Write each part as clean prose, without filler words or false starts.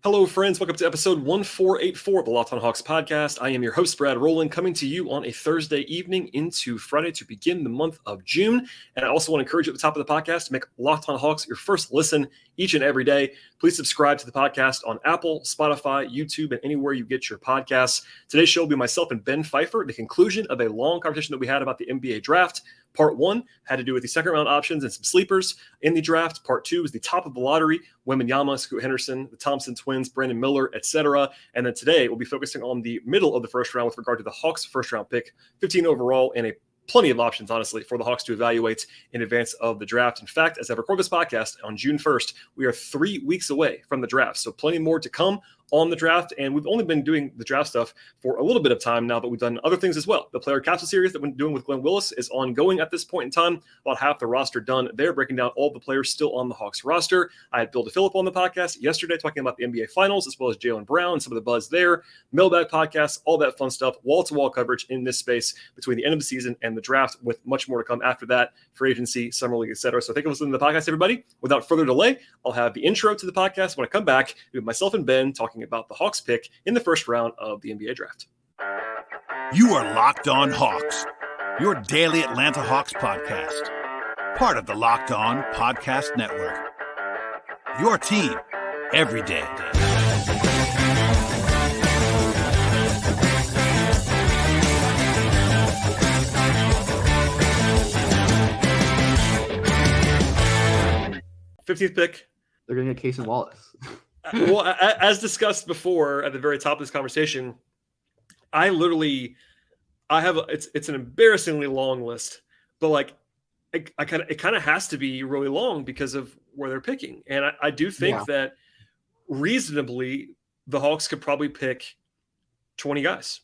Hello, friends. Welcome to episode 1484 of the Locked On Hawks podcast. I am your host, Brad Rowland, coming to you on a Thursday evening into Friday to begin the month of June. And I also want to encourage you at the top of the podcast to make Locked On Hawks your first listen each and every day. Please subscribe to the podcast on Apple, Spotify, YouTube, and anywhere you get your podcasts. Today's show will be myself and Ben Pfeifer, the conclusion of a long conversation that we had about the NBA draft. Part one had to do with the second round options and some sleepers in the draft. Part two is the top of the lottery, Wembanyama, Scoot Henderson, the Thompson twins, Brandon Miller, etc. And then today we'll be focusing on the middle of the first round with regard to the Hawks' first round pick, 15 overall, and plenty of options, honestly, for the Hawks to evaluate in advance of the draft. In fact, as I record this podcast on June 1st, we are 3 weeks away from the draft. So plenty more to come on the draft. And we've only been doing the draft stuff for a little bit of time now, but we've done other things as well. The player capsule series that we've been doing with Glenn Willis is ongoing at this point in time. About half the roster done there, breaking down all the players still on the Hawks roster. I had Bill DeFilippo on the podcast yesterday talking about the NBA Finals, as well as Jaylen Brown and some of the buzz there. Mailbag podcasts, all that fun stuff, wall-to-wall coverage in this space between the end of the season and the draft, with much more to come after that, free agency, summer league, etc. So thank you for listening to the podcast, everybody. Without further delay, I'll have the intro to the podcast when I come back with myself and Ben talking about the Hawks pick in the first round of the NBA draft. You are Locked On Hawks, your daily Atlanta Hawks podcast, part of the Locked On Podcast Network. Your team every day. '15th pick. They're going to get Cason Wallace. Well, as discussed before at the very top of this conversation, it's an embarrassingly long list, but it kind of has to be really long because of where they're picking. And I do think that reasonably the Hawks could probably pick 20 guys.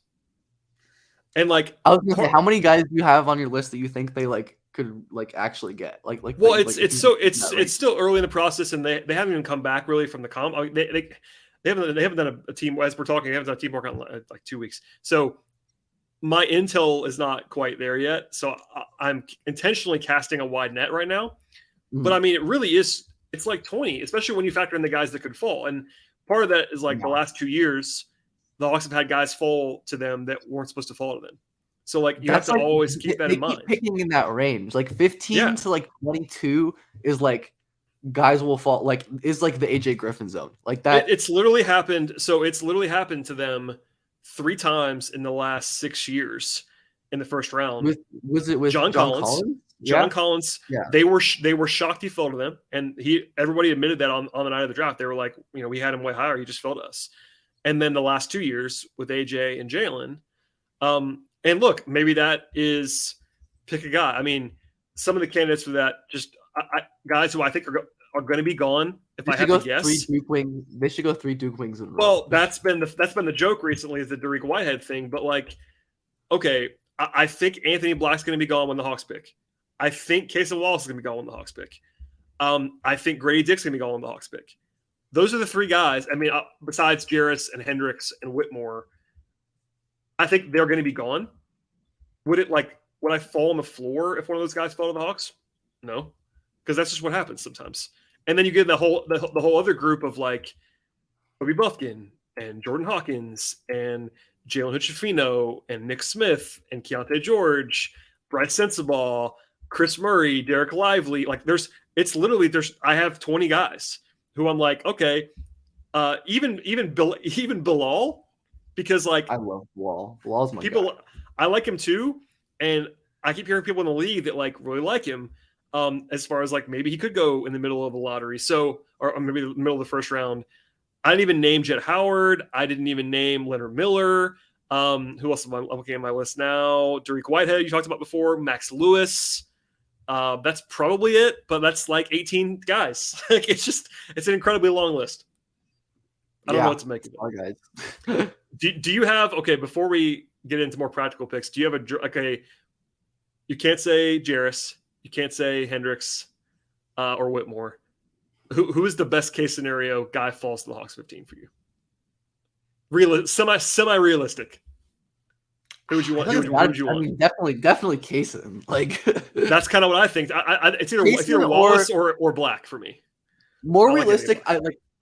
And I was gonna say, how many guys do you have on your list that you think they could actually get? It's still early in the process, and they haven't even come back really from the comp. I mean, they haven't done a team, as we're talking, they haven't done a team workout in like 2 weeks. So my intel is not quite there yet. So I'm intentionally casting a wide net right now. Mm-hmm. But I mean, it really is. It's like 20, especially when you factor in the guys that could fall. And part of that is the last 2 years, the Hawks have had guys fall to them that weren't supposed to fall to them. So you have to always keep that in mind. Picking in that range, 15 to 22 is guys will fall, is the AJ Griffin zone, that. It's literally happened. So it's literally happened to them 3 times in the last 6 years in the first round. Was it with John Collins? John Collins. Yeah. They were shocked he fell to them, and everybody admitted that on the night of the draft. They were like, we had him way higher. He just fell to us. And then the last 2 years with AJ and Jalen. And look, maybe that is pick a guy. I mean, some of the candidates for that, just guys who I think are going to be gone. If I have to guess, they should go 3 Duke wings in a row. Well, that's been the joke recently, is the Dariq Whitehead thing. But okay, I think Anthony Black's going to be gone when the Hawks pick. I think Cason Wallace is going to be gone when the Hawks pick. I think Grady Dick's going to be gone when the Hawks pick. Those are the 3 guys. I mean, besides Jarris and Hendricks and Whitmore, I think they're going to be gone. Would I fall on the floor if one of those guys fell to the Hawks? No, because that's just what happens sometimes. And then you get the whole other group of Obi Buffkin and Jordan Hawkins and Jalen Hood-Schifino and Nick Smith and Keyonte George, Bryce Sensabaugh, Chris Murray, Derek Lively. I have 20 guys who I'm okay. Even Bilal. Because I love Bilal. Bilal's my people. guy. I like him too, and I keep hearing people in the league that really like him. As far as maybe he could go in the middle of the lottery, or maybe the middle of the first round. I didn't even name Jett Howard. I didn't even name Leonard Miller. Who else am I looking at my list now? Dariq Whitehead, you talked about before. Max Lewis. That's probably it, but that's 18 guys. It's an incredibly long list. I don't know what to make of it. Guys. Do you have, before we get into more practical picks, do you have you can't say Jarris, you can't say Hendricks or Whitmore. Who is the best case scenario guy falls to the Hawks 15 for you? Semi-realistic. Who would you want? Who would you want? I mean, definitely Cason. That's kind of what I think. It's either Wallace or Black for me. More realistic.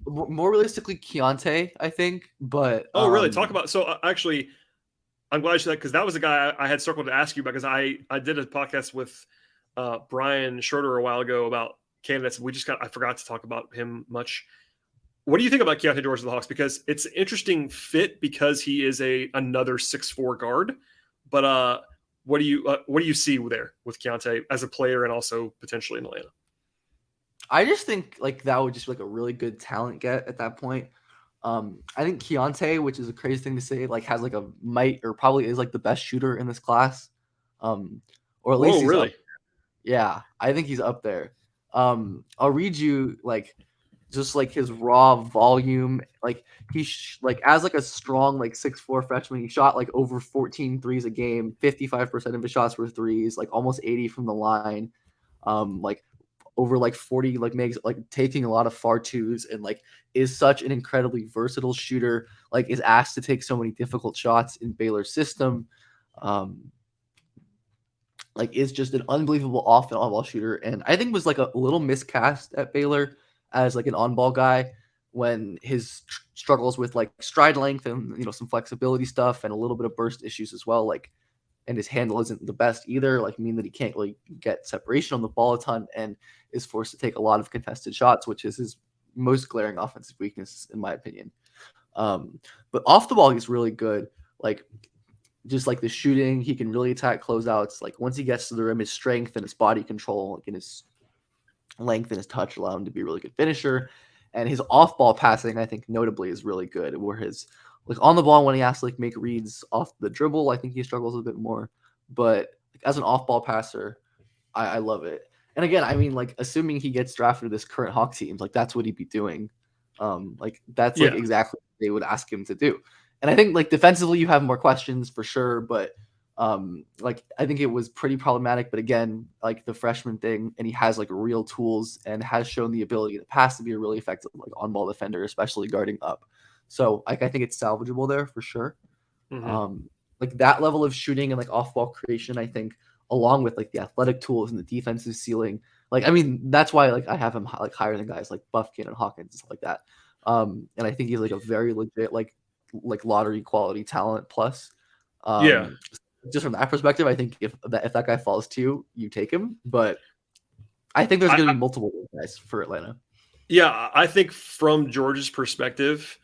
More realistically, Keyonte, I think. But oh, really? Talk about. So actually, I'm glad you said that because that was a guy I had circled to ask you about because I did a podcast with Brian Schroeder a while ago about candidates. I forgot to talk about him much. What do you think about Keyonte George of the Hawks? Because it's an interesting fit because he is another 6'4" guard. But what do you see there with Keyonte as a player and also potentially in Atlanta? I just think like that would just be like a really good talent get at that point. I think Keyonte, which is a crazy thing to say, like has like a might or probably is like the best shooter in this class. Or at least he's really? up. Yeah, I think he's up there. I'll read you like just like his raw volume. Like like as like a strong like 6'4" freshman, he shot like over 14 threes a game. 55% of his shots were threes, like almost 80 from the line. Like over like 40 like makes like taking a lot of far twos and like is such an incredibly versatile shooter, like is asked to take so many difficult shots in Baylor's system. Like is just an unbelievable off and on-ball shooter, and I think was like a little miscast at Baylor as like an on-ball guy when his struggles with like stride length and some flexibility stuff and a little bit of burst issues as well, like, and his handle isn't the best either, like mean that he can't really get separation on the ball a ton and is forced to take a lot of contested shots, which is his most glaring offensive weakness in my opinion. But off the ball he's really good, like just like the shooting, he can really attack closeouts. Like once he gets to the rim, his strength and his body control, like, and his length and his touch allow him to be a really good finisher. And his off-ball passing, I think, notably is really good. Where his like on the ball when he has to like make reads off the dribble, I think he struggles a bit more. But like, as an off-ball passer, I love it. And again, I mean, like assuming he gets drafted to this current Hawks team, like that's what he'd be doing. Like that's like exactly what they would ask him to do. And I think like defensively you have more questions for sure, but like I think it was pretty problematic. But again, like the freshman thing, and he has like real tools and has shown the ability in the past to be a really effective like on-ball defender, especially guarding up. So like I think it's salvageable there for sure. Mm-hmm. Like that level of shooting and like off-ball creation, I think, along with like the athletic tools and the defensive ceiling, like I mean that's why like I have him like higher than guys like Buffkin and Hawkins and stuff like that. And I think he's like a very legit like lottery quality talent plus. Just from that perspective, I think if that guy falls to you, you take him. But I think there's going to be multiple guys for Atlanta. Yeah, I think from George's perspective,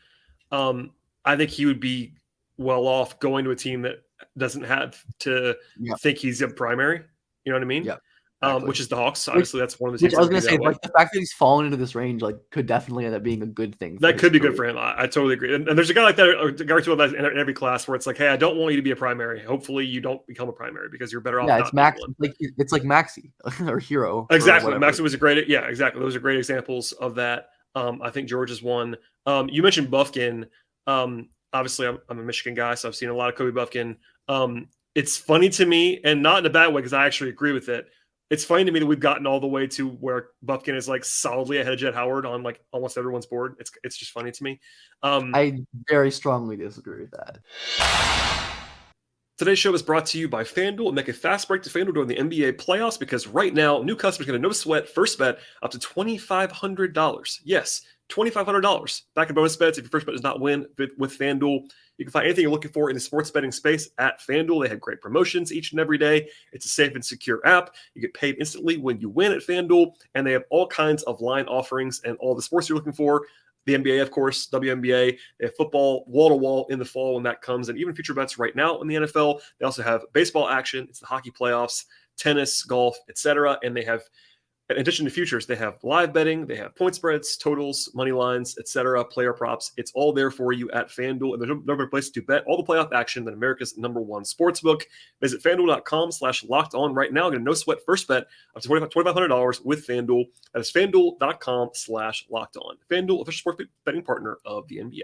I think he would be well off going to a team that doesn't have to think he's a primary. You know what I mean? Yeah. Exactly. Which is the Hawks. Obviously, that's one of the teams. I was going to say, like the fact that he's fallen into this range, like, could definitely end up being a good thing. That could be good for him. I totally agree. And there's a guy like that, a guy or two like that in every class, where it's like, hey, I don't want you to be a primary. Hopefully, you don't become a primary because you're better off. Yeah, it's Max. It's like Maxi or Hero. Exactly. Maxi was a great. Yeah, exactly. Those are great examples of that. I think George is one. You mentioned Buffkin. Obviously, I'm a Michigan guy, so I've seen a lot of Kobe Buffkin. It's funny to me, and not in a bad way, because I actually agree with it. It's funny to me that we've gotten all the way to where Buffkin is like solidly ahead of Jett Howard on like almost everyone's board. It's just funny to me. I very strongly disagree with that. Today's show is brought to you by FanDuel. Make a fast break to FanDuel during the NBA playoffs because right now, new customers get a no sweat first bet up to $2,500. Yes, $2,500 back in bonus bets if your first bet does not win with FanDuel. You can find anything you're looking for in the sports betting space at FanDuel. They have great promotions each and every day. It's a safe and secure app. You get paid instantly when you win at FanDuel, and they have all kinds of line offerings and all the sports you're looking for. The NBA, of course, WNBA, they have football wall-to-wall in the fall when that comes, and even future bets right now in the NFL. They also have baseball action. It's the hockey playoffs, tennis, golf, etc. And they have, in addition to futures, they have live betting, they have point spreads, totals, money lines, etc., player props. It's all there for you at FanDuel, and there's no better place to bet all the playoff action than America's #1 sportsbook. Visit FanDuel.com/locked-on right now. Get a no-sweat first bet up to $2,500 with FanDuel. That is FanDuel.com/locked-on. FanDuel, official sports betting partner of the NBA.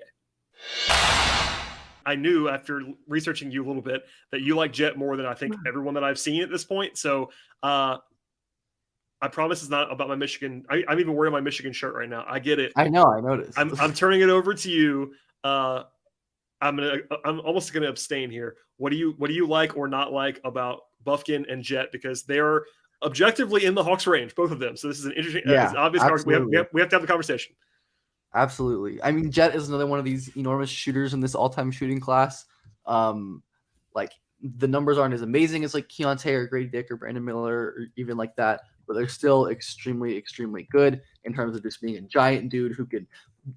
I knew after researching you a little bit that you like Jett more than I think everyone that I've seen at this point. So, I promise it's not about my Michigan. I'm even wearing my Michigan shirt right now. I get it. I know. I noticed. I'm turning it over to you. I'm almost gonna abstain here. What do you like or not like about Buffkin and Jett, because they are objectively in the Hawks range, both of them. So this is an interesting. It's obvious. We have to have the conversation. Absolutely. I mean, Jett is another one of these enormous shooters in this all-time shooting class. Like the numbers aren't as amazing as like Keyonte or Grady Dick or Brandon Miller or even like that, but they're still extremely, extremely good in terms of just being a giant dude who can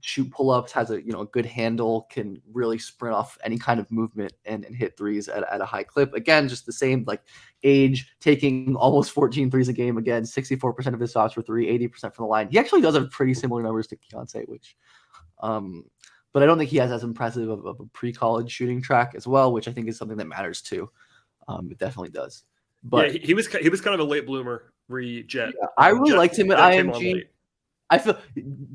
shoot pull-ups, has a good handle, can really sprint off any kind of movement and hit threes at a high clip. Again, just the same like age, taking almost 14 threes a game. Again, 64% of his shots were three, 80% from the line. He actually does have pretty similar numbers to Keyonte, which but I don't think he has as impressive of a pre-college shooting track as well, which I think is something that matters too. It definitely does. But yeah, he was kind of a late bloomer, Jett. Yeah, I really liked him at IMG. I feel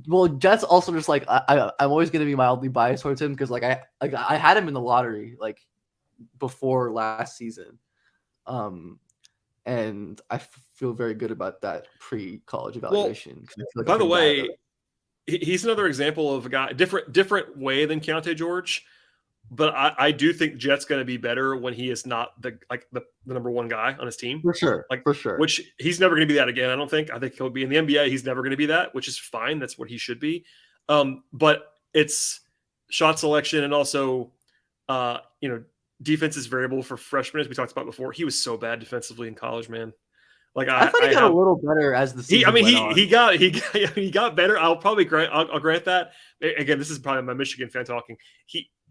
well. Jett's also just like I'm always going to be mildly biased towards him because like I had him in the lottery like before last season, and I feel very good about that pre-college evaluation. Well, by the way, he's another example of a guy different way than Keyonte George, but I do think Jett's going to be better when he is not the number one guy on his team. For sure. Which he's never going to be that again. I think he'll be in the NBA. He's never going to be that, which is fine. That's what he should be. But it's shot selection and also, defense is variable for freshmen, as we talked about before. He was so bad defensively in college, man. Like I thought he got a little better as the season went on. He got better. I'll grant that. Again, this is probably my Michigan fan talking.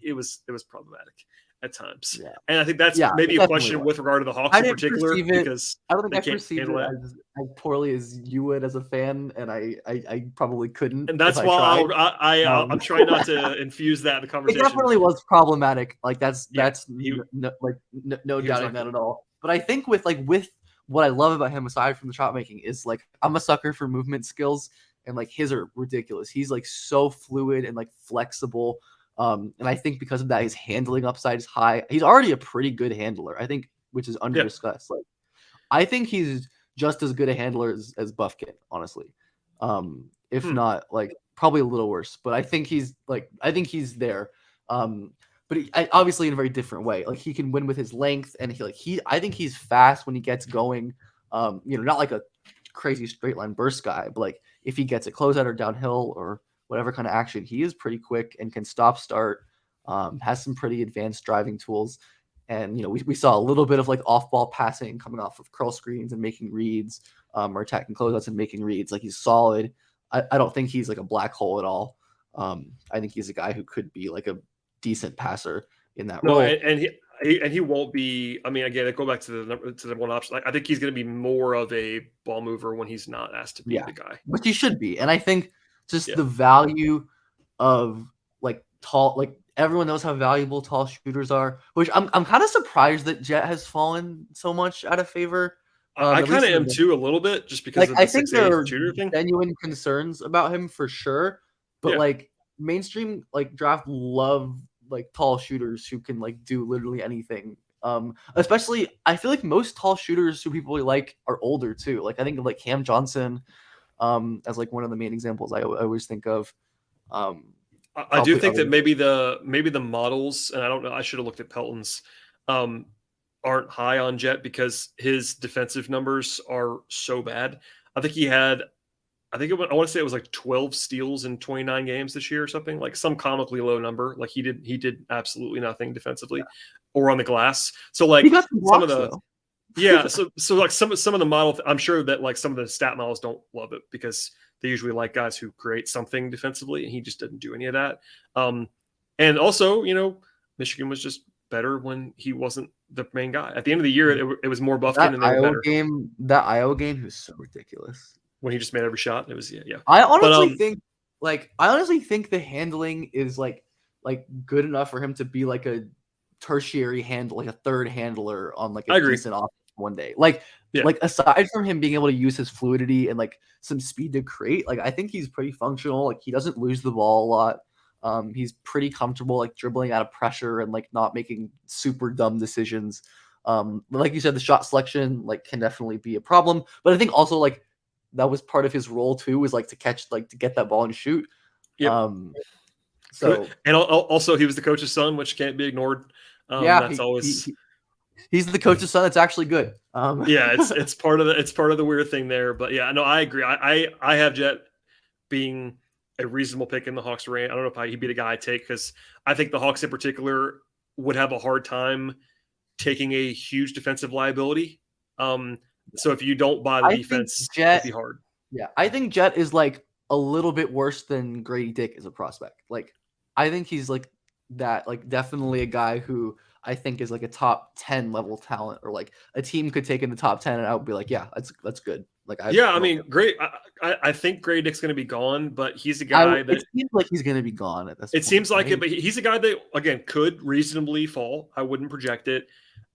It was problematic at times, yeah. And I think that's maybe a question with regard to the Hawks in particular because I don't think I perceived it as poorly as you would as a fan, and I probably couldn't. And that's why I'm trying not to infuse that in the conversation. It definitely was problematic. Like that's no doubting that at all. But I think with what I love about him, aside from the shot making, is like I'm a sucker for movement skills, and like his are ridiculous. He's like so fluid and like flexible. And I think because of that, his handling upside is high. He's already a pretty good handler, I think, which is under discussed. Like, I think he's just as good a handler as Buffkin, honestly. If not, like probably a little worse. But I think he's there. But obviously in a very different way. Like he can win with his length, and I think he's fast when he gets going. Not like a crazy straight line burst guy, but like if he gets it closeout or downhill or whatever kind of action, he is pretty quick and can stop start, has some pretty advanced driving tools. And, we saw a little bit of like off ball passing coming off of curl screens and making reads, or attacking closeouts and making reads. Like he's solid. I don't think he's like a black hole at all. I think he's a guy who could be like a decent passer in that role. And he won't be. I mean, again, go back to the one option. Like, I think he's going to be more of a ball mover when he's not asked to be the guy. But he should be. And I think just the value of like tall, like everyone knows how valuable tall shooters are, which I'm kind of surprised that Jett has fallen so much out of favor. I kind of am too, a little bit, just because of the I think there are shooter thing. Genuine concerns about him for sure, but like mainstream like draft love like tall shooters who can like do literally anything. Especially I feel like most tall shooters who people really like are older too. Like I think of like Cam Johnson as like one of the main examples I always think of. I do think that maybe the models, and I don't know, I should have looked at Pelton's, aren't high on Jett because his defensive numbers are so bad. I think I want to say it was like 12 steals in 29 games this year or something, like some comically low number. Like he did absolutely nothing defensively or on the glass. So like some of the so like some of the model, I'm sure that like some of the stat models don't love it because they usually like guys who create something defensively, and he just didn't do any of that. And also, Michigan was just better when he wasn't the main guy. At the end of the year, it was more Buffkin, and they were better. That Iowa game was so ridiculous. When he just made every shot, it was I honestly think the handling is like good enough for him to be like a tertiary handle, like a third handler on like a decent offense one day. Like aside from him being able to use his fluidity and like some speed to create, like I think he's pretty functional. Like he doesn't lose the ball a lot. He's pretty comfortable like dribbling out of pressure and like not making super dumb decisions. Like you said, the shot selection like can definitely be a problem, but I think also like that was part of his role too, was like to catch, like to get that ball and shoot. Yep. So and also he was the coach's son, which can't be ignored. That's always he's the coach's son. That's actually good. It's part of the weird thing there, but I agree. I have Jett being a reasonable pick in the Hawks range. I don't know if he'd be the guy I take, because I think the Hawks in particular would have a hard time taking a huge defensive liability. So if you don't buy the defense, it'd be hard. Yeah, I think Jett is like a little bit worse than Grady Dick as a prospect. Like, I think he's like that, like definitely a guy who I think is like a top 10 level talent, or like a team could take in the top 10 and I would be like, yeah, that's good. Like, I mean, great. I think Grady Dick's going to be gone, but he's a guy that it seems like he's going to be gone at this point. It seems like it, but he's a guy that, again, could reasonably fall. I wouldn't project it.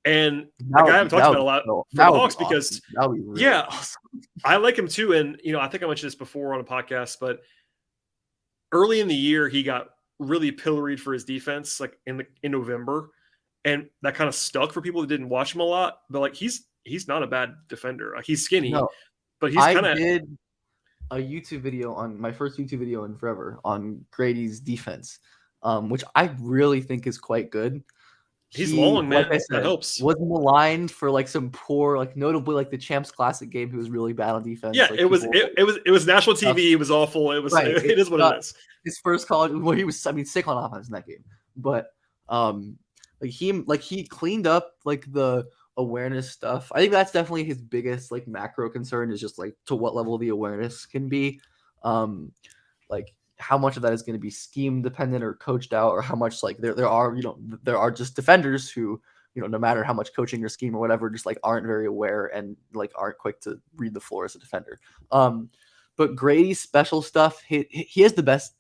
And the guy I haven't talked about a lot for the Hawks, because awesome. I like him too. And, I think I mentioned this before on a podcast, but early in the year, he got really pilloried for his defense, like in November. And that kind of stuck for people that didn't watch him a lot. But like, he's not a bad defender. Like, he's skinny, but he's kind of. I did a YouTube video on my first YouTube video in forever on Grady's defense, which I really think is quite good. He's long, man. Like I said, that helps. Was maligned for like some poor, like notably like the Champs Classic game. He was really bad on defense. Yeah, like, it was national TV. It was awful. It was right. It is what it is. His first college, well, he was sick on offense in that game. But he cleaned up like the awareness stuff. I think that's definitely his biggest like macro concern, is just like to what level the awareness can be. Like how much of that is going to be scheme dependent or coached out, or how much like there are just defenders who, no matter how much coaching or scheme or whatever, just like aren't very aware and like aren't quick to read the floor as a defender. But Grady's special stuff, he has the best.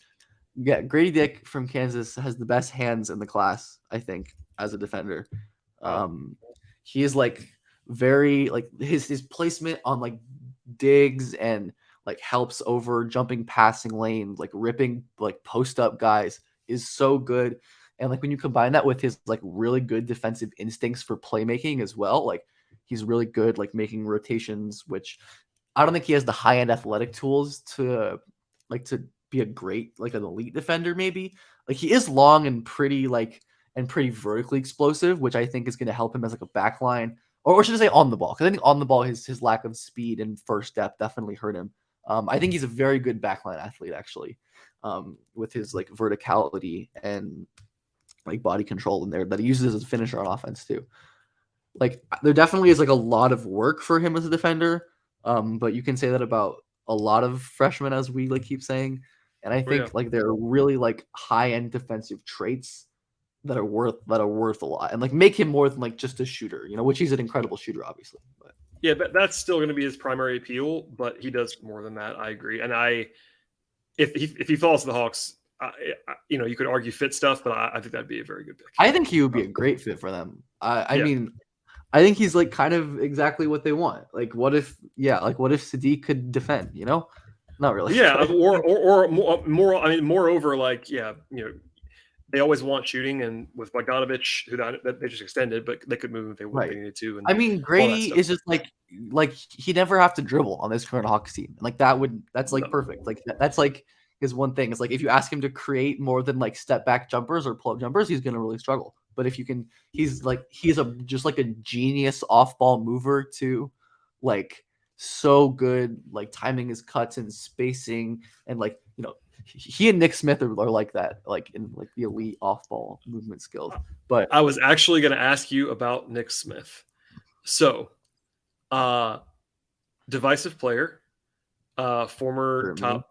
Yeah, Grady Dick from Kansas has the best hands in the class, I think, as a defender. He is like very like his placement on like digs and like helps over jumping passing lanes, like ripping like post up guys is so good. And like when you combine that with his like really good defensive instincts for playmaking as well, like he's really good like making rotations, which I don't think he has the high end athletic tools to be a great like an elite defender. Maybe like he is long and pretty vertically explosive, which I think is going to help him as like a back line, or should I say on the ball, because I think on the ball his lack of speed and first step definitely hurt him. I think he's a very good backline athlete, actually, with his like verticality and like body control in there that he uses as a finisher on offense too. Like there definitely is like a lot of work for him as a defender, but you can say that about a lot of freshmen, as we like keep saying. And I think like there are really like high end defensive traits that are worth a lot, and like make him more than like just a shooter, which he's an incredible shooter, obviously. But yeah, that's still going to be his primary appeal, but he does more than that. I agree. And if he falls to the Hawks, you could argue fit stuff, but I think that'd be a very good pick. I think he would be a great fit for them. I mean, I think he's like kind of exactly what they want. Like, what if Sadiq could defend? Not really. Yeah, or more. I mean, moreover, like, they always want shooting, and with Bogdanovich, who that they just extended, but they could move him if they needed to. And I mean, Grady is just like he never have to dribble on this current Hawks team, and like that's like perfect. Like that's like his one thing. It's like if you ask him to create more than like step back jumpers or pull up jumpers, he's gonna really struggle. But if you can, he's just like a genius off ball mover too, like so good, like timing his cuts and spacing, and like he and Nick Smith are like that, like in like the elite off ball movement skills. But I was actually going to ask you about Nick Smith. So, divisive player, former top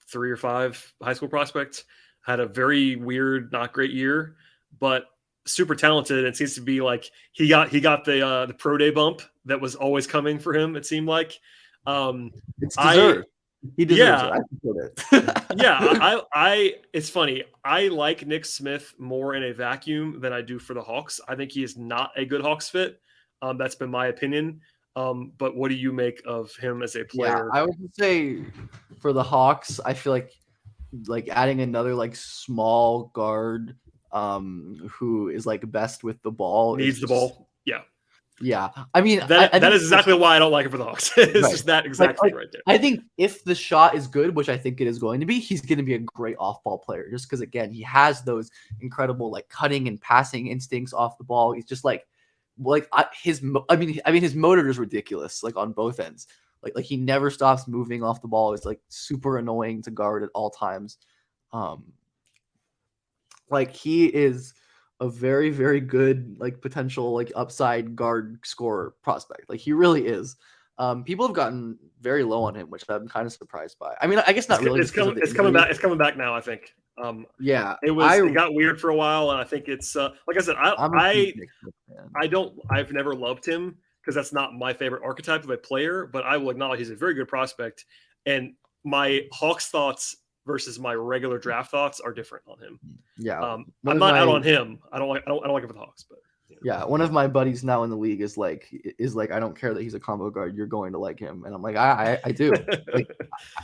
3 or 5 high school prospect, had a very weird, not great year, but super talented. It seems to be like he got the pro day bump that was always coming for him. It seemed like it's deserved. He deserves it. It's funny. I like Nick Smith more in a vacuum than I do for the Hawks. I think he is not a good Hawks fit. That's been my opinion. But what do you make of him as a player? Yeah, I would say for the Hawks, I feel like adding another like small guard who is like best with the ball. Needs the ball. Yeah. I mean, that is exactly why I don't like it for the Hawks. It's just that exactly right there. I think if the shot is good, which I think it is going to be, he's going to be a great off-ball player just because, again, he has those incredible like cutting and passing instincts off the ball. He's just his motor is ridiculous, like on both ends. Like he never stops moving off the ball. It's like super annoying to guard at all times. Like he is a very, very good like potential like upside guard scorer prospect. Like he really is. People have gotten very low on him, which I'm kind of surprised by. I mean, I guess not really. It's coming back. It's coming back now, I think. Yeah, it got weird for a while, and I think it's like I said, I've never loved him because that's not my favorite archetype of a player, but I will acknowledge he's a very good prospect. And my Hawks thoughts versus my regular draft thoughts are different on him. Yeah, I'm not out on him. I don't like him for the Hawks, but. Yeah, one of my buddies now in the league is like, I don't care that he's a combo guard. You're going to like him, and I'm like, I do, like,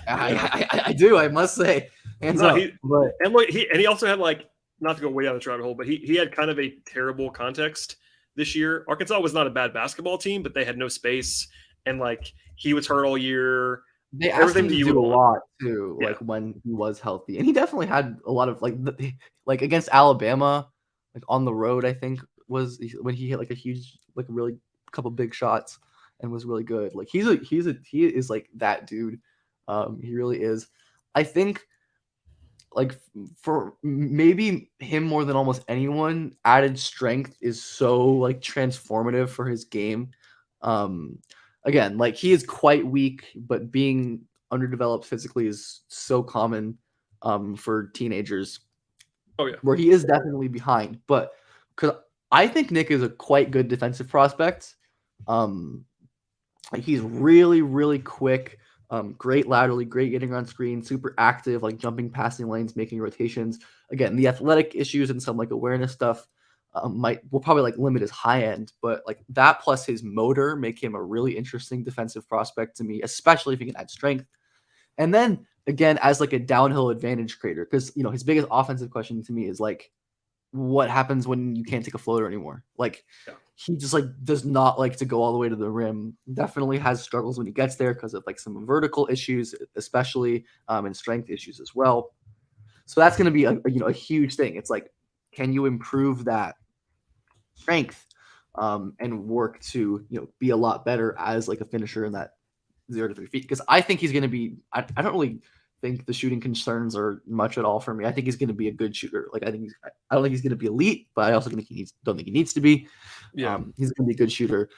I do. I must say, hands up. He also had like, not to go way down the rabbit hole, but he had kind of a terrible context this year. Arkansas was not a bad basketball team, but they had no space, and like he was hurt all year. They asked him to do a lot too, like when he was healthy, and he definitely had a lot of like against Alabama, like on the road, I think. Was when he hit like a huge, like really couple big shots and was really good. Like he is like that dude. He really is. I think like for maybe him more than almost anyone, added strength is so like transformative for his game. Again, like he is quite weak, but being underdeveloped physically is so common for teenagers. Oh yeah, where he is definitely behind, but because I think Nick is a quite good defensive prospect. He's really, really quick, great laterally, great getting on screen, super active, like jumping passing lanes, making rotations. Again, the athletic issues and some like awareness stuff will probably like limit his high end, but like that plus his motor make him a really interesting defensive prospect to me, especially if he can add strength. And then again, as like a downhill advantage creator, because his biggest offensive question to me is like, what happens when you can't take a floater anymore? Like he just like does not like to go all the way to the rim. Definitely has struggles when he gets there because of like some vertical issues, especially and strength issues as well. So that's going to be a huge thing. It's like, can you improve that strength and work to be a lot better as like a finisher in that 0 to 3 feet? Because I think he's going to be. I don't really think the shooting concerns are much at all for me. I think he's going to be a good shooter. Like I don't think he's going to be elite, but I also don't think he needs to be. Yeah, he's going to be a good shooter.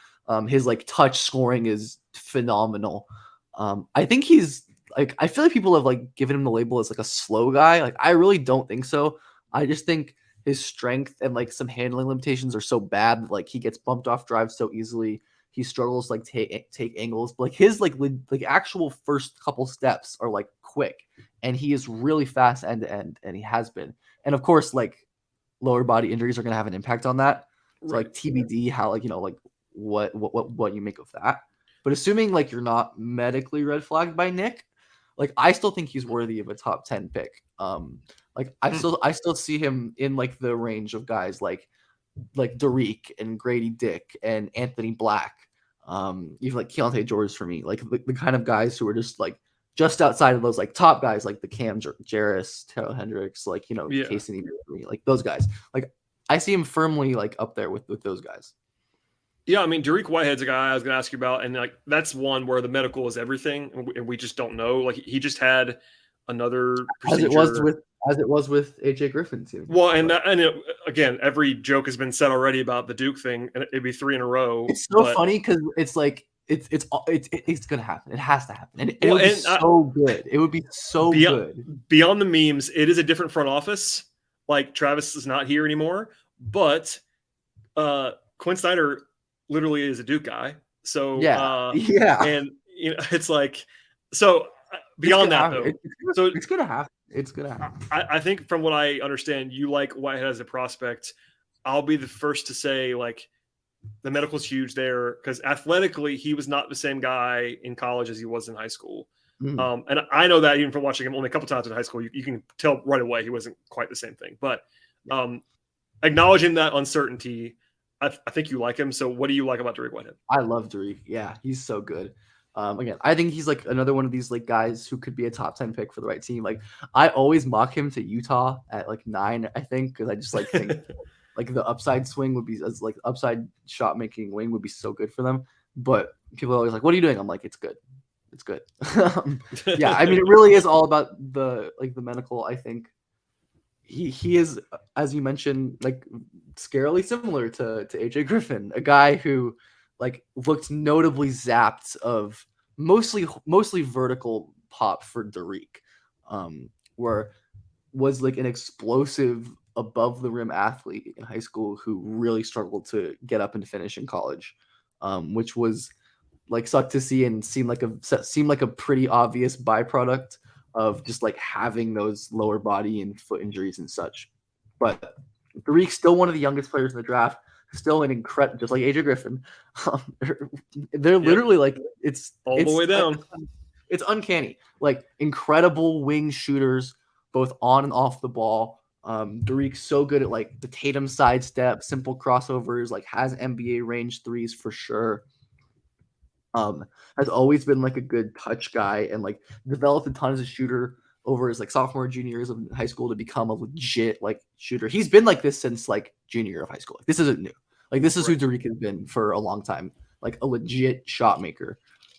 His like touch scoring is phenomenal. I think he's like, I feel like people have like given him the label as like a slow guy. Like I really don't think so. I just think his strength and like some handling limitations are so bad that like he gets bumped off drives so easily. He struggles to like take angles, but like his like actual first couple steps are like quick, and he is really fast end to end, and he has been. And of course, like lower body injuries are going to have an impact on that. So like TBD, how like like what you make of that. But assuming like you're not medically red flagged by Nick, like I still think he's worthy of a top 10 pick. Like I still see him in like the range of guys like Dariq and Grady Dick and Anthony Black, even like Keyonte George for me, like the kind of guys who are just like just outside of those like top guys like the Cam Jarris, Taylor Hendricks, like Cason for me, like those guys. Like I see him firmly like up there with those guys. Yeah, I mean Dariq Whitehead's a guy I was going to ask you about, and like that's one where the medical is everything, and we just don't know. Like he just had another procedure. As it was with AJ Griffin too. Well, again, every joke has been said already about the Duke thing, and it'd be 3 in a row. It's so funny because it's like it's gonna happen. It has to happen, and it would be so good. It would be so good. Beyond the memes, it is a different front office. Like Travis is not here anymore, but Quinn Snyder literally is a Duke guy. So and it's like so. Beyond that, though, it's gonna happen. It's gonna happen. I think from what I understand, you like Whitehead as a prospect. I'll be the first to say like the medical's huge there because athletically he was not the same guy in college as he was in high school. And I know that even from watching him only a couple times in high school, you can tell right away he wasn't quite the same thing. But acknowledging that uncertainty, I think you like him. So what do you like about Dariq Whitehead? I love Dariq. Yeah, he's so good. Again, I think he's like another one of these like guys who could be a top 10 pick for the right team. Like I always mock him to Utah at like 9, I think, because I just like think like the upside swing would be as like upside shot making wing would be so good for them. But people are always like, "What are you doing?" I'm like, "It's good. it's good. Yeah, I mean, it really is all about the medical. I think he is, as you mentioned, like scarily similar to AJ Griffin, a guy who like looked notably zapped of mostly vertical pop for Dariq, where was like an explosive above the rim athlete in high school who really struggled to get up and finish in college, which was like sucked to see and seemed like a pretty obvious byproduct of just like having those lower body and foot injuries and such. But Tariq's still one of the youngest players in the draft, still an incredible, just like AJ Griffin. They're literally like it's the way down. It's uncanny, like incredible wing shooters, both on and off the ball. Dariq's so good at like the Tatum sidestep, simple crossovers, like has NBA range threes for sure. Has always been like a good touch guy and like developed a ton as a shooter over his like sophomore, junior years of high school to become a legit like shooter. He's been like this since like junior year of high school. Like, this isn't new. Like this is who Dariq has been for a long time, like a legit shot maker.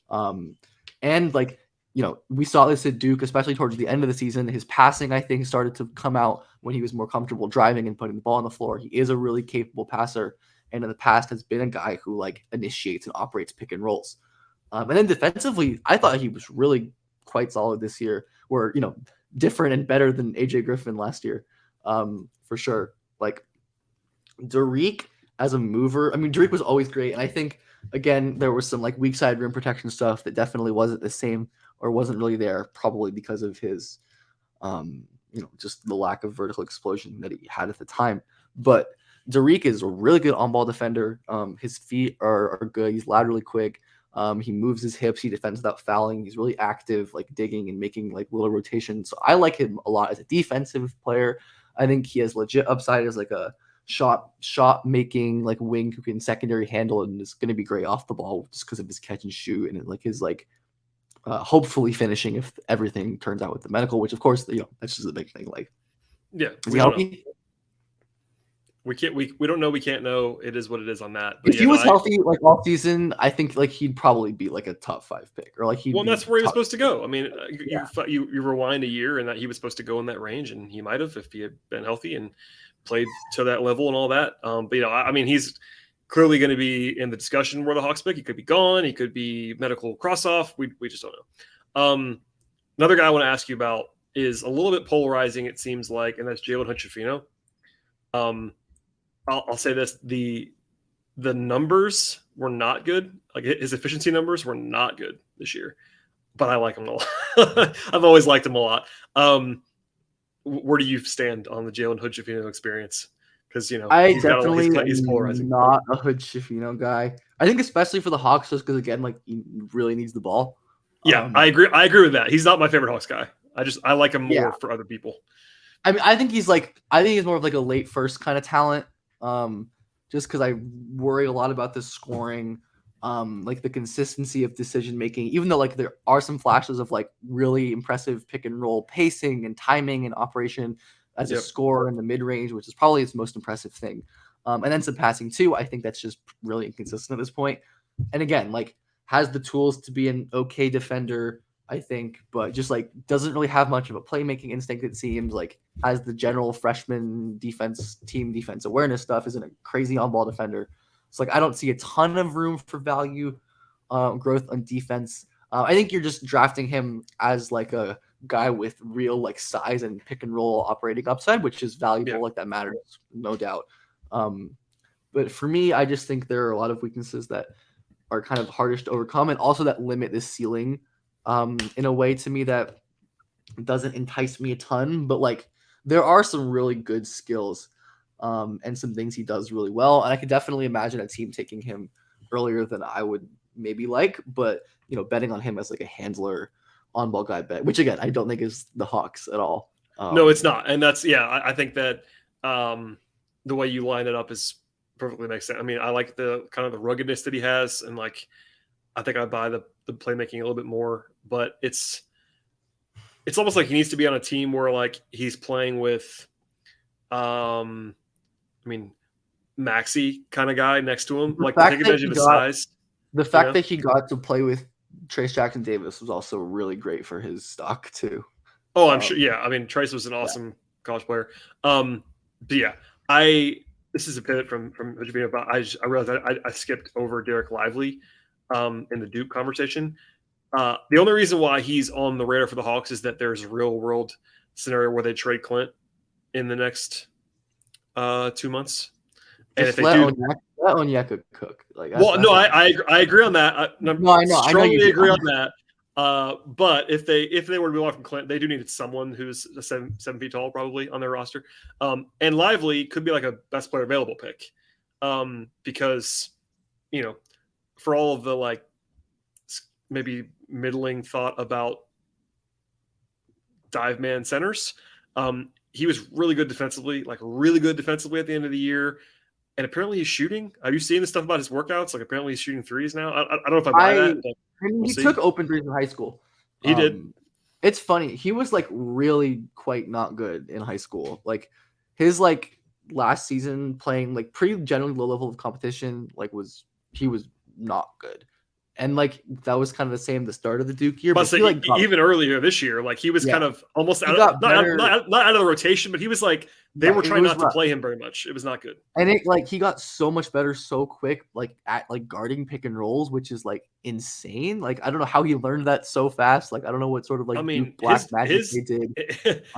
And like, you know, we saw this at Duke, especially towards the end of the season. His passing, I think, started to come out when he was more comfortable driving and putting the ball on the floor. He is a really capable passer, and in the past has been a guy who like initiates and operates pick and rolls. And then defensively, I thought he was really quite solid this year. Where, you know, different and better than AJ Griffin last year, for sure. Like Dariq as a mover, I mean, Dariq was always great, and I think again there was some like weak side rim protection stuff that definitely wasn't the same or wasn't really there, probably because of his, you know, just the lack of vertical explosion that he had at the time. But Dariq is a really good on-ball defender. His feet are good. He's laterally quick. He moves his hips. He defends without fouling. He's really active, like digging and making like little rotations. So I like him a lot as a defensive player. I think he has legit upside as like a shot making like wing who can secondary handle and is going to be great off the ball just because of his catch and shoot and like his like hopefully finishing if everything turns out with the medical, which of course, you know, that's just a big thing. Like, is he healthy? We don't know. We can't know. It is what it is on that. But if he was healthy like all season, I think like he'd probably be like a top 5 pick or like he. Well, that's where he was supposed to go. I mean, you rewind a year and that he was supposed to go in that range, and he might have if he had been healthy and played to that level and all that. But you know, I mean, he's clearly going to be in the discussion where the Hawks pick. He could be gone. He could be medical cross off. We just don't know. Another guy I want to ask you about is a little bit polarizing. It seems like, and that's Jalen Hood-Schifino. I'll say this: the numbers were not good. Like his efficiency numbers were not good this year, but I like him a lot. I've always liked him a lot. Where do you stand on the Jalen Hood-Schifino experience? Because you know, he's polarizing. Not a Hood-Schifino guy. I think especially for the Hawks, just because again, like he really needs the ball. Yeah, I agree. I agree with that. He's not my favorite Hawks guy. I like him more for other people. I mean, I think he's more of like a late first kind of talent. Just because I worry a lot about the scoring, like the consistency of decision making, even though like there are some flashes of like really impressive pick and roll pacing and timing and operation as a scorer in the mid range, which is probably his most impressive thing. And then some passing too. I think that's just really inconsistent at this point. And again, like has the tools to be an okay defender, I think, but just like doesn't really have much of a playmaking instinct. It seems like as the general freshman defense awareness stuff, isn't a crazy on-ball defender. It's like I don't see a ton of room for value growth on defense. I think you're just drafting him as like a guy with real like size and pick and roll operating upside, which is valuable. Like that matters, no doubt. But for me, I just think there are a lot of weaknesses that are kind of hardest to overcome, and also that limit this ceiling in a way to me that doesn't entice me a ton. But like there are some really good skills and some things he does really well, and I could definitely imagine a team taking him earlier than I would maybe like, but you know, betting on him as like a handler on-ball guy bet, which again I don't think is the Hawks at all. No, it's not, and that's I think that the way you line it up is perfectly makes sense. I mean, I like the kind of the ruggedness that he has, and like I think I buy the playmaking a little bit more, but it's almost like he needs to be on a team where like he's playing with, I mean, Maxey kind of guy next to him, like take advantage of his size. The fact that he got to play with Trace Jackson Davis was also really great for his stock too. Oh, I'm sure. Yeah, I mean, Trace was an awesome college player. But yeah, this is a pivot from Georgina, but I realized I skipped over Dariq Lively in the Duke conversation. The only reason why he's on the radar for the Hawks is that there's a real world scenario where they trade Clint in the next 2 months. And Just if they do, let Onyeka cook. Like, I agree on that. I know. Strongly agree on that. But if they were to move on from Clint, they do need someone who's 7 feet tall probably on their roster. And Lively could be like a best player available pick, because for all of the like maybe middling thought about dive man centers, he was really good defensively at the end of the year. And apparently he's shooting. Have you seen the stuff about his workouts? Like apparently he's shooting threes now. I don't know if I buy that. But he took open threes in high school. He did. It's funny. He was like really quite not good in high school. Like his like last season playing like pretty generally low level of competition. He was not good. And like that was kind of the same the start of the Duke year. But even earlier this year, like he was kind of almost not out of the rotation, but he was like they were trying not to play him very much. It was not good. And he got so much better so quick, like at like guarding pick and rolls, which is like insane. Like I don't know how he learned that so fast. Like I don't know what sort of like black magic he did.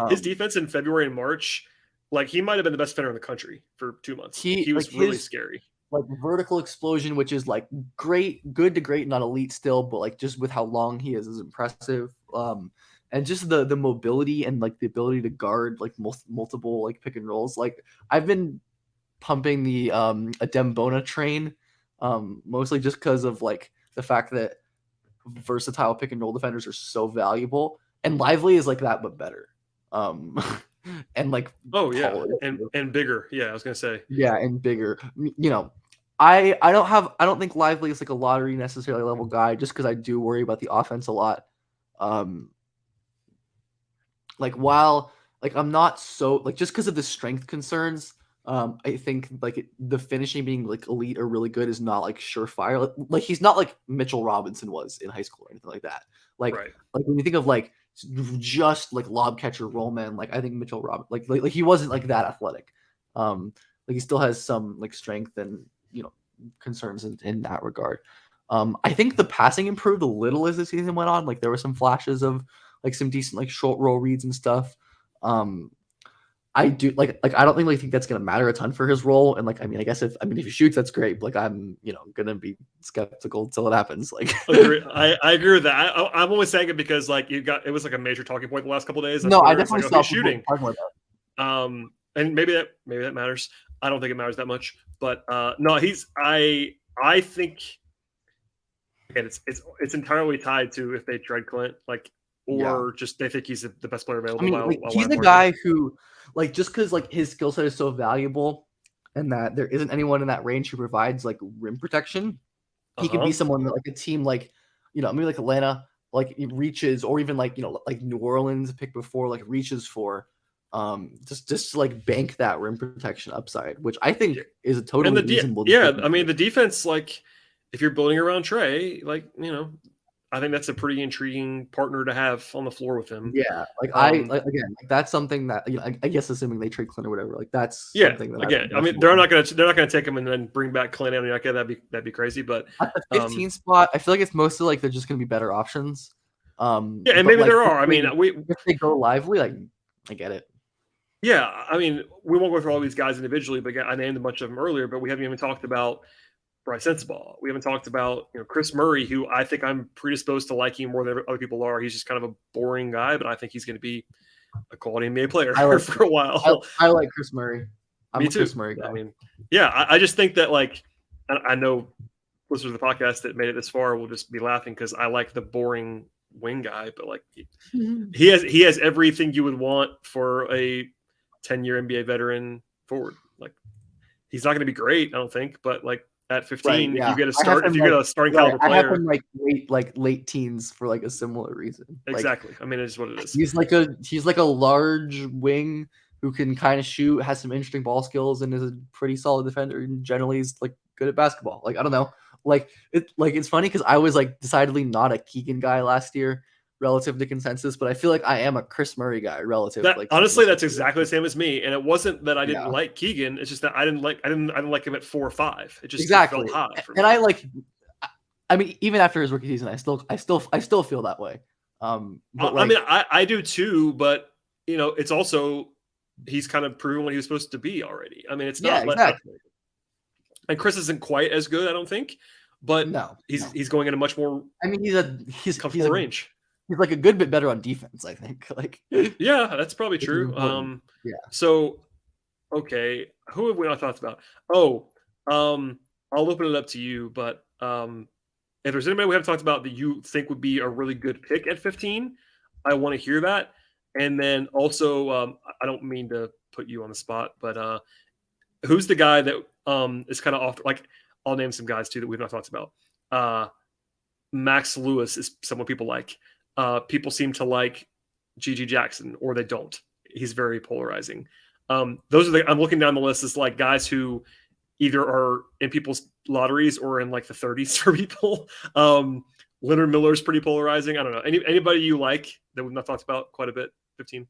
His defense in February and March, like he might have been the best defender in the country for 2 months. He was like really scary. Like vertical explosion, which is like good to great, not elite still, but like just with how long he is impressive. And just the mobility and like the ability to guard like multiple like pick and rolls. Like I've been pumping the Adembona train, mostly just because of like the fact that versatile pick and roll defenders are so valuable, and Lively is like that but better. And like taller. and bigger. Yeah, I was gonna say. Yeah, and bigger. I don't think Lively is like a lottery necessarily level guy, just because I do worry about the offense a lot. Like while like I'm not so like just because of the strength concerns, I think like the finishing being like elite or really good is not like surefire. Like he's not like Mitchell Robinson was in high school or anything like that. Like when you think of like just like lob catcher roll man, like I think Mitchell Robinson like he wasn't like that athletic. Like he still has some like strength and concerns in that regard. I think the passing improved a little as the season went on. Like there were some flashes of like some decent like short roll reads and stuff. I do like I don't think that's gonna matter a ton for his role. And like I guess if he shoots, that's great. But, like I'm gonna be skeptical until it happens. Like I agree with that. I'm only saying it because like it was like a major talking point the last couple of days. No, I definitely saw shooting. And maybe that matters. I don't think it matters that much. But no, I think and it's entirely tied to if they trade Clint, like just they think he's the best player available. He's the guy who like just because like his skill set is so valuable and that there isn't anyone in that range who provides like rim protection. He could be someone that like a team like maybe like Atlanta like reaches, or even like like New Orleans pick before like reaches for. Just to like bank that rim protection upside, which I think is a totally reasonable. The defense, like if you're building around Trey, like I think that's a pretty intriguing partner to have on the floor with him. Yeah, like that's something that I guess assuming they trade Clint or whatever, like that's something that they're not gonna take him and then bring back Clint and that'd be crazy. But at the 15 spot, I feel like it's mostly like they're just gonna be better options. And maybe there are. If they go Lively, like I get it. Yeah, we won't go through all these guys individually, but I named a bunch of them earlier. But we haven't even talked about Bryce Sensabaugh. We haven't talked about Chris Murray, who I think I'm predisposed to liking more than other people are. He's just kind of a boring guy, but I think he's going to be a quality NBA player for a while. I like Chris Murray. Me too. Chris Murray guy. I just think that like I know listeners of the podcast that made it this far will just be laughing because I like the boring wing guy, but like he has everything you would want for a 10-year NBA veteran forward. Like he's not going to be great, I don't think, but like at 15, if you get a starting caliber player, I have him like late teens for like a similar reason. Exactly. It is what it is. He's like a large wing who can kind of shoot, has some interesting ball skills, and is a pretty solid defender. And generally, is like good at basketball. Like I don't know. it's funny because I was like decidedly not a Keegan guy last year relative to consensus, but I feel like I am a Chris Murray guy relative. Honestly, that's exactly the same as me. And it wasn't that I didn't Yeah. like Keegan. It's just that I didn't like him at 4 or 5. It just Exactly. felt high for me. And I mean, even after his rookie season, I still feel that way. I do too, but it's also he's kind of proven what he was supposed to be already. I mean, it's not exactly. And Chris isn't quite as good, I don't think, but he's going in a much more. I mean, he's comfortable range. He's like a good bit better on defense, I think. Yeah, that's probably true. Yeah. So, okay, who have we not talked about? Oh, I'll open it up to you, but if there's anybody we haven't talked about that you think would be a really good pick at 15, I want to hear that. And then also, I don't mean to put you on the spot, but who's the guy that is kind of off? Like, I'll name some guys too that we've not talked about. Max Lewis is someone people like. People seem to like Gigi Jackson, or they don't. He's very polarizing. Those are I'm looking down the list as like guys who either are in people's lotteries or in like the 30s for people. Leonard Miller's pretty polarizing. I don't know. Anybody you like that we've not talked about quite a bit? 15.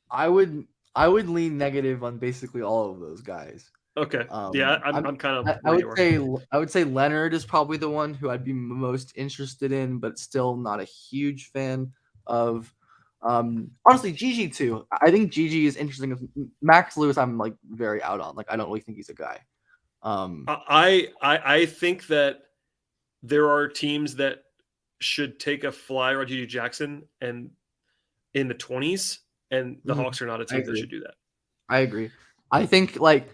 I would lean negative on basically all of those guys. Okay. Yeah, I'm kind of. I would say Leonard is probably the one who I'd be most interested in, but still not a huge fan of. Honestly, Gigi too. I think Gigi is interesting. Max Lewis, I'm like very out on. Like, I don't really think he's a guy. I think that there are teams that should take a flyer on Gigi Jackson and in the 20s, and the Hawks are not a team that should do that. I agree. I think like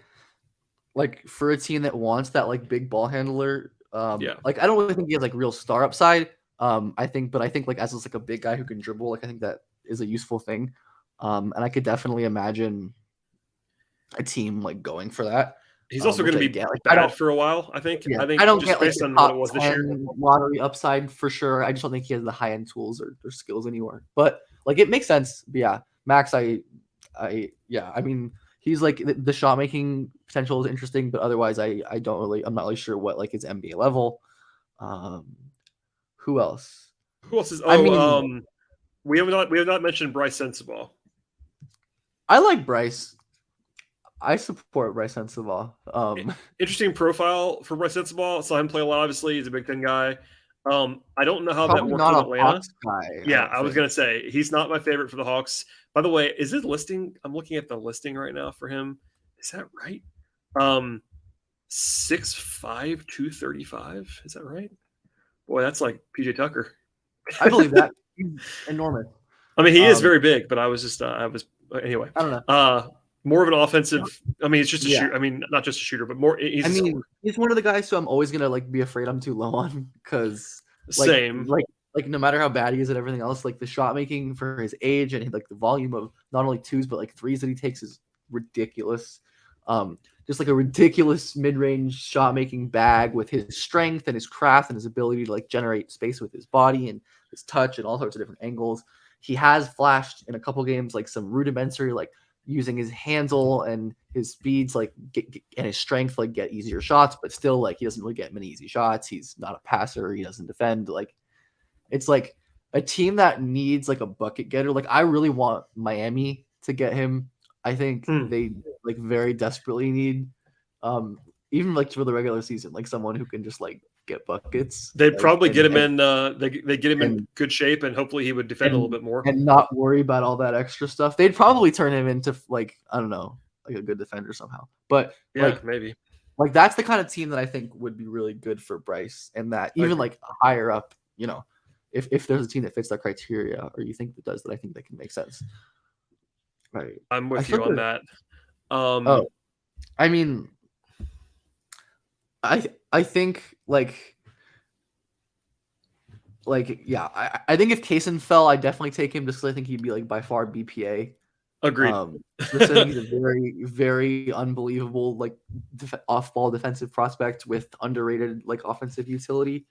for a team that wants that like big ball handler, like I don't really think he has like real star upside. I think like as like a big guy who can dribble, like I think that is a useful thing. And I could definitely imagine a team like going for that. He's also going to be bad for a while, I think. Yeah, I think I don't just get based like on what it was this year. Lottery upside for sure. I just don't think he has the high end tools or skills anymore. But like it makes sense. But yeah, Max, I mean, he's like the shot making potential is interesting, but otherwise I'm not really sure what like his NBA level. Who else? Who else is? We have not mentioned Bryce Sensabaugh. I like Bryce. I support Bryce Sensabaugh. Interesting profile for Bryce Sensabaugh. Saw him play a lot. Obviously, he's a Big Ten guy. I don't know how that works in Atlanta. Yeah, I was gonna say he's not my favorite for the Hawks. By the way, is his listing? I'm looking at the listing right now for him. Is that right? 6'5", 235. Is that right? Boy, that's like PJ Tucker. I believe that. He's enormous. I mean, he is very big, but I was anyway. I don't know. More of an offensive. I mean, it's just a shooter. I mean, not just a shooter, but more. He's one of the guys who I'm always gonna like be afraid I'm too low on because same. Like no matter how bad he is at everything else, like the shot making for his age and like the volume of not only twos but like threes that he takes is ridiculous. Just like a ridiculous mid-range shot making bag with his strength and his craft and his ability to like generate space with his body and his touch and all sorts of different angles. He has flashed in a couple games like some rudimentary like using his handle and his speeds like and his strength like get easier shots, but still like he doesn't really get many easy shots. He's not a passer. He doesn't defend. Like it's like a team that needs like a bucket getter. Like I really want Miami to get him. I think they like very desperately need even like for the regular season, like someone who can just like get buckets. They'd probably get him in they get him in good shape and hopefully he would defend a little bit more and not worry about all that extra stuff. They'd probably turn him into like, I don't know, like a good defender somehow. But yeah, like maybe. Like that's the kind of team that I think would be really good for Bryce, and that even like higher up, you know, if there's a team that fits that criteria or you think that does, that I think that can make sense. Right. I'm with you on that. I mean, I think yeah, I think if Cason fell, I'd definitely take him just because I think he'd be like by far BPA. Agreed. Just I think he's a very, very unbelievable like off-ball defensive prospect with underrated like offensive utility.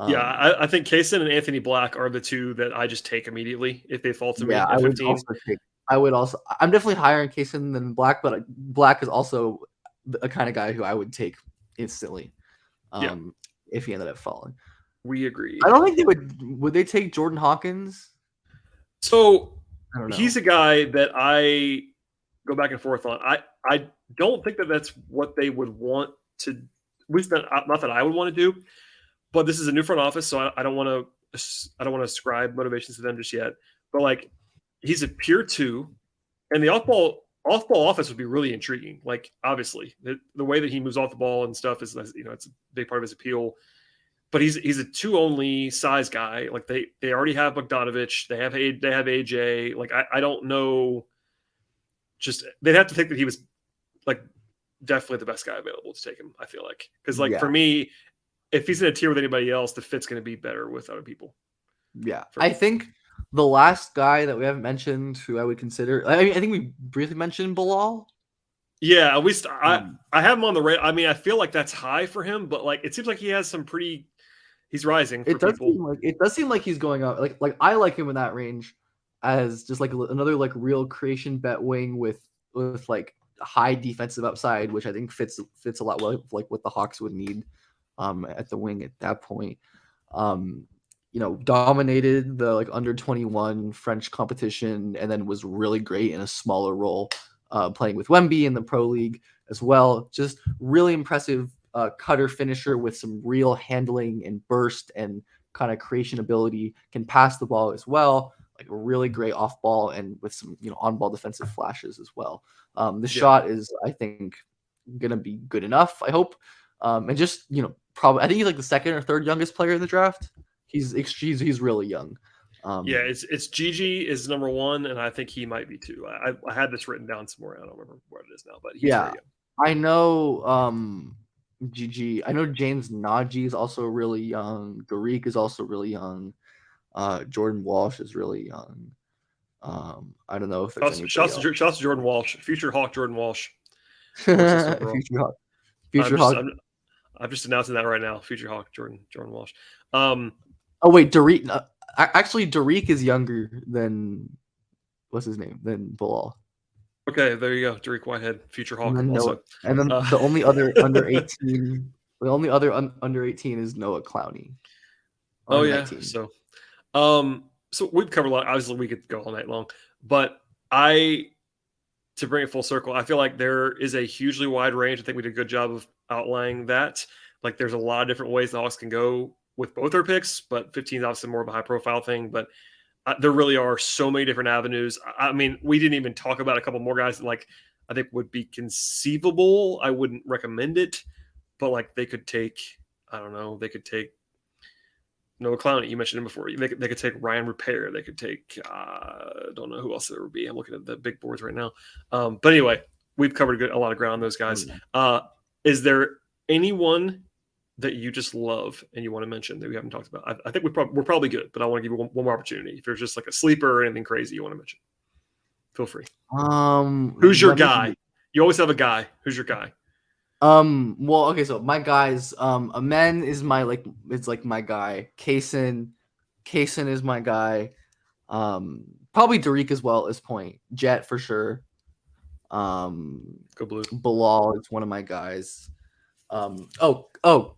Yeah, I think Cason and Anthony Black are the two that I just take immediately if they fall to me at 15. I'm definitely higher in Cason than Black, but Black is also a kind of guy who I would take instantly. if he ended up falling. We agree. I don't think they would they take Jordan Hawkins? So I don't know. he's a guy that I go back and forth on. I don't think that that's what they would want to, at least not that I would want to do, but this is a new front office, so I don't want to ascribe motivations to them just yet. But like, he's a pure 2, and the off-ball offense would be really intriguing. Like, obviously, the way that he moves off the ball and stuff is, it's a big part of his appeal. But he's a 2 only size guy. Like, they already have Bogdanovich, they have AJ. Like, I don't know. Just they'd have to think that he was like definitely the best guy available to take him. I feel like, because for me, if he's in a tier with anybody else, the fit's going to be better with other people. Yeah, I think the last guy that we haven't mentioned who I would consider, I think we briefly mentioned Bilal. Yeah, at least I have him on the radar. I mean, I feel like that's high for him, but like it seems like he has some pretty. He's rising. It does seem like he's going up. Like I like him in that range as just like another like real creation bet wing with like high defensive upside, which I think fits a lot well like what the Hawks would need at the wing at that point. Dominated the like under 21 French competition and then was really great in a smaller role, playing with Wemby in the Pro League as well. Just really impressive cutter finisher with some real handling and burst and kind of creation ability. Can pass the ball as well. Like a really great off ball and with some on ball defensive flashes as well. The shot is, I think, gonna be good enough, I hope. And just probably I think he's like the second or third youngest player in the draft. He's really young. It's Gigi is number 1, and I think he might be 2. I had this written down somewhere. I don't remember what it is now, but he's very young. I know Gigi. I know James Nagy is also really young. Dariq is also really young. Jordan Walsh is really young. I don't know if there's shouts to Jordan Walsh, future Hawk Jordan Walsh. Future Hawk. I'm just announcing that right now. Future Hawk Jordan Walsh. Oh wait, Dariq. Actually, Dariq is younger than what's his name than Bilal. Okay, there you go. Dariq Whitehead, future Hawk. And then the only other under 18, under 18 is Noah Clowney. Oh yeah. 19. So we've covered a lot. Obviously, we could go all night long, but to bring it full circle, I feel like there is a hugely wide range. I think we did a good job of outlining that. Like, there's a lot of different ways the Hawks can go with both their picks, but 15 is obviously more of a high profile thing. But there really are so many different avenues. I mean, we didn't even talk about a couple more guys that like I think would be conceivable. I wouldn't recommend it, but like they could take, I don't know, they could take Noah Clowney. You mentioned him before. They could take Ryan Repair. They could take, I don't know who else there would be. I'm looking at the big boards right now. But anyway, we've covered a lot of ground on those guys. Is there anyone that you just love and you want to mention that we haven't talked about? I think we're probably good, but I want to give you one more opportunity. If there's just like a sleeper or anything crazy you want to mention, feel free. Who's your guy? You always have a guy. Who's your guy? Well, okay, so my guys, Amen is my my guy. Cason is my guy. Probably Dariq as well at this point. Jett for sure. Go Blue. Bilal is one of my guys.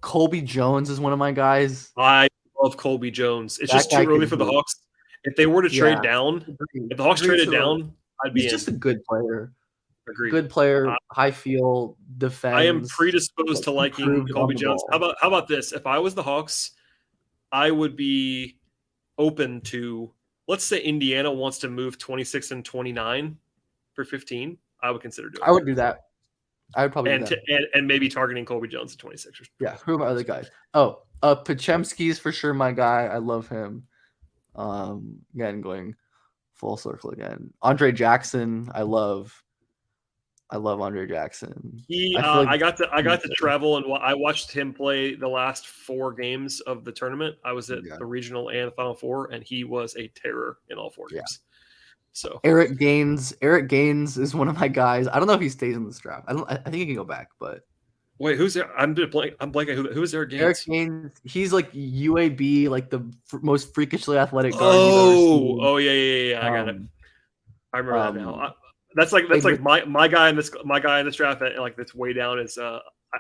Colby Jones is one of my guys. I love Colby Jones. It's just too early for the Hawks. If they were to trade down, if the Hawks traded down, I'd be in. He's just a good player. Agreed. Good player, high field, defense. I am predisposed to liking Colby Jones. How about this? If I was the Hawks, I would be open to, let's say Indiana wants to move 26 and 29 for 15. I would consider doing I would do that. I would probably do that. And maybe targeting Colby Jones at 26. Yeah, who are my other guys? Pochemski is for sure my guy. I love him. Again, going full circle again. Andre Jackson, I love Andre Jackson. I got to travel and I watched him play the last 4 games of the tournament. I was at the regional and the Final Four, and he was a terror in all 4 games. So Eric Gaines is one of my guys. I don't know if he stays in this draft. I think he can go back, but wait, who's there? I'm blanking. Who is Eric Gaines? Eric Gaines. He's like UAB, like the most freakishly athletic guard. Yeah. I got it. I remember that now. That's like my guy in this draft that like that's way down is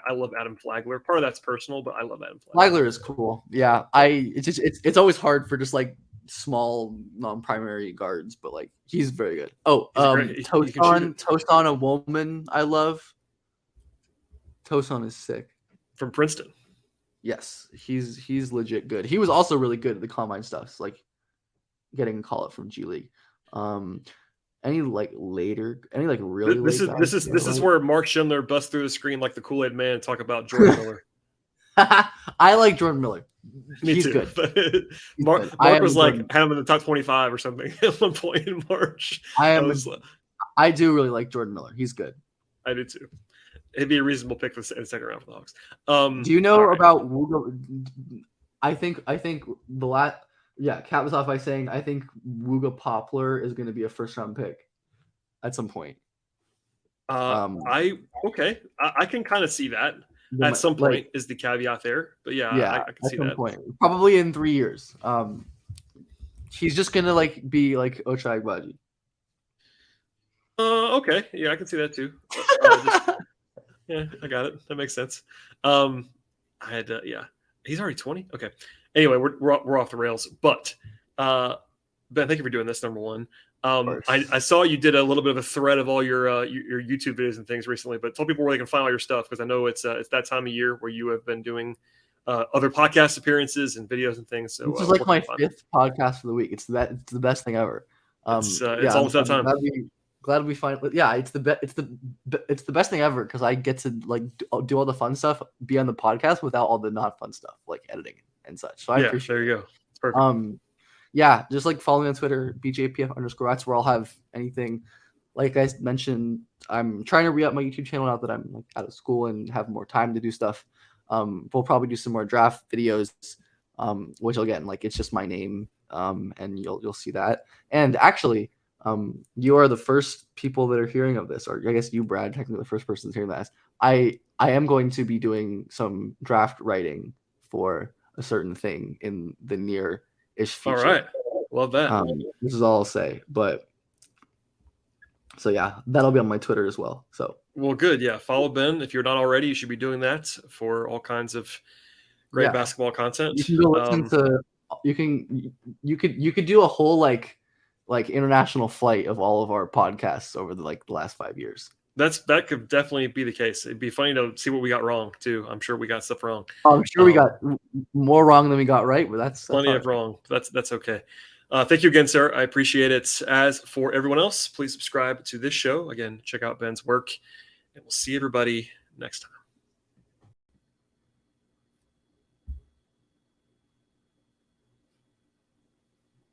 I love Adam Flagler. Part of that's personal, but I love Adam Flagler. Flagler is cool. Yeah, it's always hard for just like small non-primary guards, but like he's very good. Oh, Toast on a woman. I love Toson is sick. From Princeton. Yes, he's legit good. He was also really good at the combine stuff, like getting a call up from G League. Any really this is where Mark Schindler busts through the screen like the Kool-Aid Man and talk about Jordan Miller. I like Jordan Miller. He's good. Mark was like had him in the top 25 or something at one point in March. I do really like Jordan Miller. He's good. I do too. It'd be a reasonable pick for the second round for the Hawks. Do you know about Wooga? I think the last. Yeah, cap this off by saying I think Wooga Poplar is going to be a first round pick at some point. I can kind of see that at some point is the caveat there, but I can see that. Point. Probably in 3 years. He's just gonna like be like Ochai Agbaji. Okay, yeah, I can see that too. Yeah, I got it. That makes sense. He's already 20. Okay. Anyway, we're off the rails, but Ben, thank you for doing this. Number one, I saw you did a little bit of a thread of all your YouTube videos and things recently, but tell people where they can find all your stuff because I know it's that time of year where you have been doing other podcast appearances and videos and things. So this is like my 5th podcast of the week. It's the best thing ever. It's almost that time. Glad we find. Yeah, it's the best thing ever because I get to like do all the fun stuff, be on the podcast without all the not fun stuff like editing and such. So I appreciate. There you go. It's perfect. Yeah, just like follow me on Twitter, BJPF_. That's where I'll have anything. Like I mentioned, I'm trying to re-up my YouTube channel now that I'm like out of school and have more time to do stuff. We'll probably do some more draft videos, which again, like it's just my name, and you'll see that. And actually, you are the first people that are hearing of this, or I guess you, Brad, technically the first person that's hearing that. I am going to be doing some draft writing for a certain thing in the near-ish future. All right. Love that. This is all I'll say. But so yeah, that'll be on my Twitter as well. So well, good. Yeah. Follow Ben. If you're not already, you should be doing that for all kinds of great basketball content. You can go listen to you could do a whole like international flight of all of our podcasts over the last 5 years. That could definitely be the case. It'd be funny to see what we got wrong too. I'm sure we got stuff wrong. I'm sure we got more wrong than we got right, but that's plenty of wrong. That's okay. Thank you again, sir. I appreciate it. As for everyone else, please subscribe to this show. Again, check out Ben's work, and we'll see everybody next time.